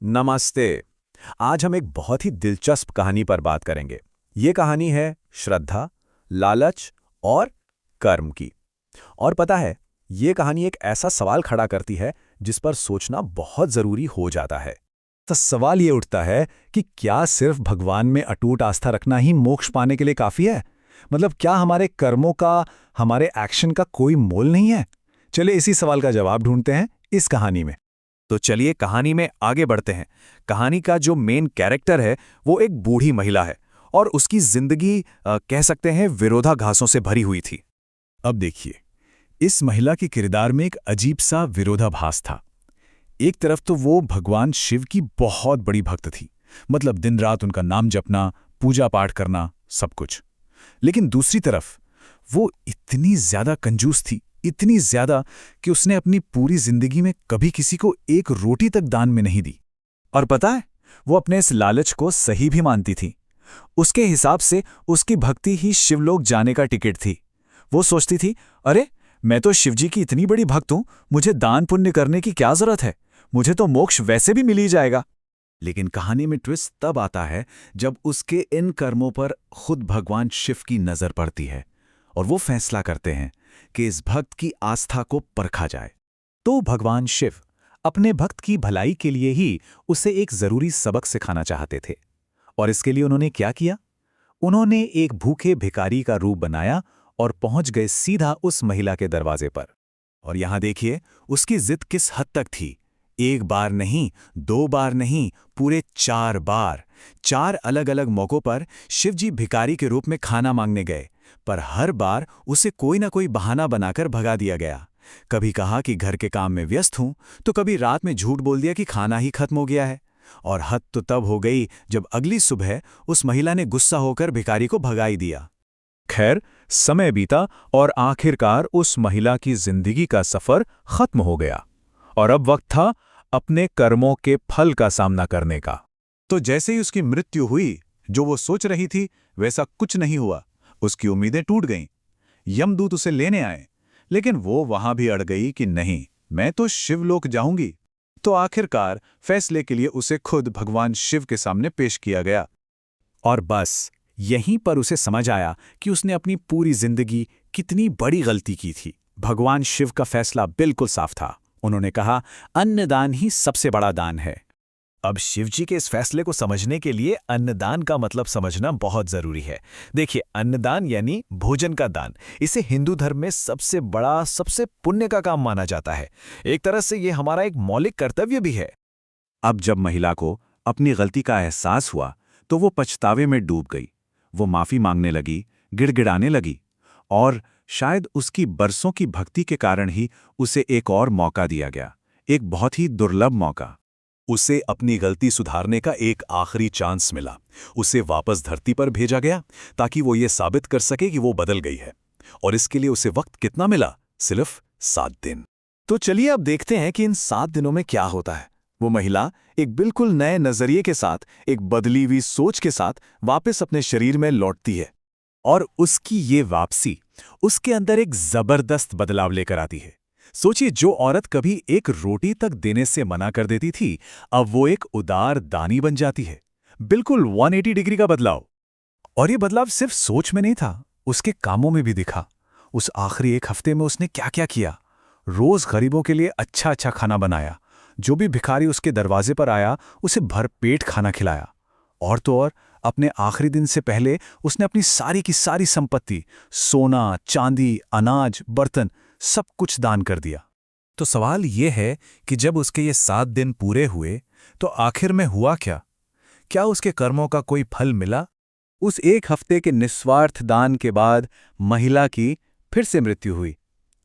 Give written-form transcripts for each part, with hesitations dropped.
नमस्ते। आज हम एक बहुत ही दिलचस्प कहानी पर बात करेंगे। ये कहानी है श्रद्धा, लालच और कर्म की। और पता है, ये कहानी एक ऐसा सवाल खड़ा करती है जिस पर सोचना बहुत जरूरी हो जाता है। तो सवाल ये उठता है कि क्या सिर्फ भगवान में अटूट आस्था रखना ही मोक्ष पाने के लिए काफी है? मतलब क्या हमारे कर्मों का, हमारे एक्शन का कोई मोल नहीं है? चलिए इसी सवाल का जवाब ढूंढते हैं इस कहानी में। तो चलिए कहानी में आगे बढ़ते हैं। कहानी का जो मेन कैरेक्टर है वो एक बूढ़ी महिला है और उसकी जिंदगी कह सकते हैं विरोधाभासों से भरी हुई थी। अब देखिए, इस महिला के किरदार में एक अजीब सा विरोधाभास था। एक तरफ तो वो भगवान शिव की बहुत बड़ी भक्त थी, मतलब दिन रात उनका नाम जपना, पूजा पाठ करना, सब कुछ। लेकिन दूसरी तरफ वो इतनी ज्यादा कंजूस थी, इतनी ज्यादा कि उसने अपनी पूरी जिंदगी में कभी किसी को एक रोटी तक दान में नहीं दी। और पता है, वो अपने इस लालच को सही भी मानती थी। उसके हिसाब से उसकी भक्ति ही शिवलोक जाने का टिकट थी। वो सोचती थी, अरे मैं तो शिवजी की इतनी बड़ी भक्त हूं, मुझे दान पुण्य करने की क्या जरूरत है, मुझे तो मोक्ष वैसे भी मिल ही जाएगा। लेकिन कहानी में ट्विस्ट तब आता है जब उसके इन कर्मों पर खुद भगवान शिव की नजर पड़ती है और वो फैसला करते हैं कि इस भक्त की आस्था को परखा जाए। तो भगवान शिव अपने भक्त की भलाई के लिए ही उसे एक जरूरी सबक सिखाना चाहते थे। और इसके लिए उन्होंने क्या किया? उन्होंने एक भूखे भिखारी का रूप बनाया और पहुंच गए सीधा उस महिला के दरवाजे पर। और यहां देखिए उसकी जिद किस हद तक थी। एक बार नहीं, दो बार नहीं, पूरे 4 बार, 4 अलग अलग मौकों पर शिवजी भिखारी के रूप में खाना मांगने गए, पर हर बार उसे कोई ना कोई बहाना बनाकर भगा दिया गया। कभी कहा कि घर के काम में व्यस्त हूं, तो कभी रात में झूठ बोल दिया कि खाना ही खत्म हो गया है। और हद तो तब हो गई जब अगली सुबह उस महिला ने गुस्सा होकर भिखारी को भगा ही दिया। खैर, समय बीता और आखिरकार उस महिला की जिंदगी का सफर खत्म हो गया और अब वक्त था अपने कर्मों के फल का सामना करने का। तो जैसे ही उसकी मृत्यु हुई, जो वो सोच रही थी वैसा कुछ नहीं हुआ। उसकी उम्मीदें टूट गईं। यमदूत उसे लेने आए, लेकिन वो वहां भी अड़ गई कि नहीं, मैं तो शिवलोक जाऊंगी। तो आखिरकार फैसले के लिए उसे खुद भगवान शिव के सामने पेश किया गया। और बस यहीं पर उसे समझ आया कि उसने अपनी पूरी जिंदगी कितनी बड़ी गलती की थी। भगवान शिव का फैसला बिल्कुल साफ था। उन्होंने कहा, अन्नदान ही सबसे बड़ा दान है। अब शिवजी के इस फैसले को समझने के लिए अन्नदान का मतलब समझना बहुत जरूरी है। देखिए, अन्नदान यानी भोजन का दान। इसे हिंदू धर्म में सबसे बड़ा, सबसे पुण्य का काम माना जाता है। एक तरह से ये हमारा एक मौलिक कर्तव्य भी है। अब जब महिला को अपनी गलती का एहसास हुआ, तो वो पछतावे में डूब गई। वो माफी मांगने लगी, गिड़गिड़ाने लगी, और शायद उसकी बरसों की भक्ति के कारण ही उसे एक और मौका दिया गया, एक बहुत ही दुर्लभ मौका। उसे अपनी गलती सुधारने का एक आखिरी चांस मिला। उसे वापस धरती पर भेजा गया ताकि वो ये साबित कर सके कि वो बदल गई है। और इसके लिए उसे वक्त कितना मिला? सिर्फ 7 दिन। तो चलिए अब देखते हैं कि इन 7 दिनों में क्या होता है। वो महिला एक बिल्कुल नए नजरिए के साथ, एक बदली हुई सोच के साथ वापस अपने शरीर में लौटती है। और उसकी ये वापसी उसके अंदर एक जबरदस्त बदलाव लेकर आती है। सोचिए, जो औरत कभी एक रोटी तक देने से मना कर देती थी, अब वो एक उदार दानी बन जाती है। बिल्कुल 180 डिग्री का बदलाव। और ये बदलाव सिर्फ सोच में नहीं था, उसके कामों में भी दिखा। उस आखिरी 1 हफ्ते में उसने क्या क्या किया। रोज गरीबों के लिए अच्छा अच्छा खाना बनाया। जो भी भिखारी उसके दरवाजे पर आया, उसे भरपेट खाना खिलाया। और तो और, अपने आखिरी दिन से पहले उसने अपनी सारी की सारी संपत्ति, सोना, चांदी, अनाज, बर्तन, सब कुछ दान कर दिया। तो सवाल यह है कि जब उसके ये 7 दिन पूरे हुए, तो आखिर में हुआ क्या? क्या उसके कर्मों का कोई फल मिला? उस 1 हफ्ते के निस्वार्थ दान के बाद महिला की फिर से मृत्यु हुई।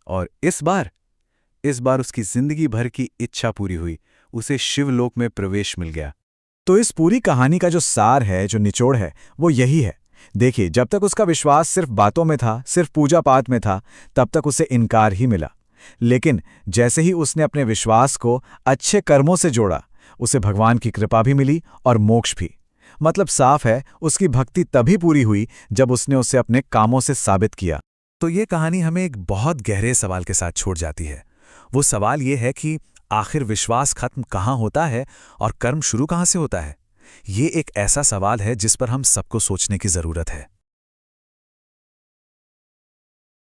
और इस बार उसकी जिंदगी भर की इच्छा पूरी हुई। उसे शिवलोक में प्रवेश मिल गया। तो इस पूरी कहानी का जो सार है, जो निचोड़ है, वो यही है। देखिए, जब तक उसका विश्वास सिर्फ बातों में था, सिर्फ पूजा पाठ में था, तब तक उसे इनकार ही मिला। लेकिन जैसे ही उसने अपने विश्वास को अच्छे कर्मों से जोड़ा, उसे भगवान की कृपा भी मिली और मोक्ष भी। मतलब साफ है, उसकी भक्ति तभी पूरी हुई जब उसने उसे अपने कामों से साबित किया। तो ये कहानी हमें एक बहुत गहरे सवाल के साथ छोड़ जाती है। वो सवाल ये है कि आखिर विश्वास खत्म कहाँ होता है और कर्म शुरू कहाँ से होता है? ये एक ऐसा सवाल है जिस पर हम सबको सोचने की जरूरत है।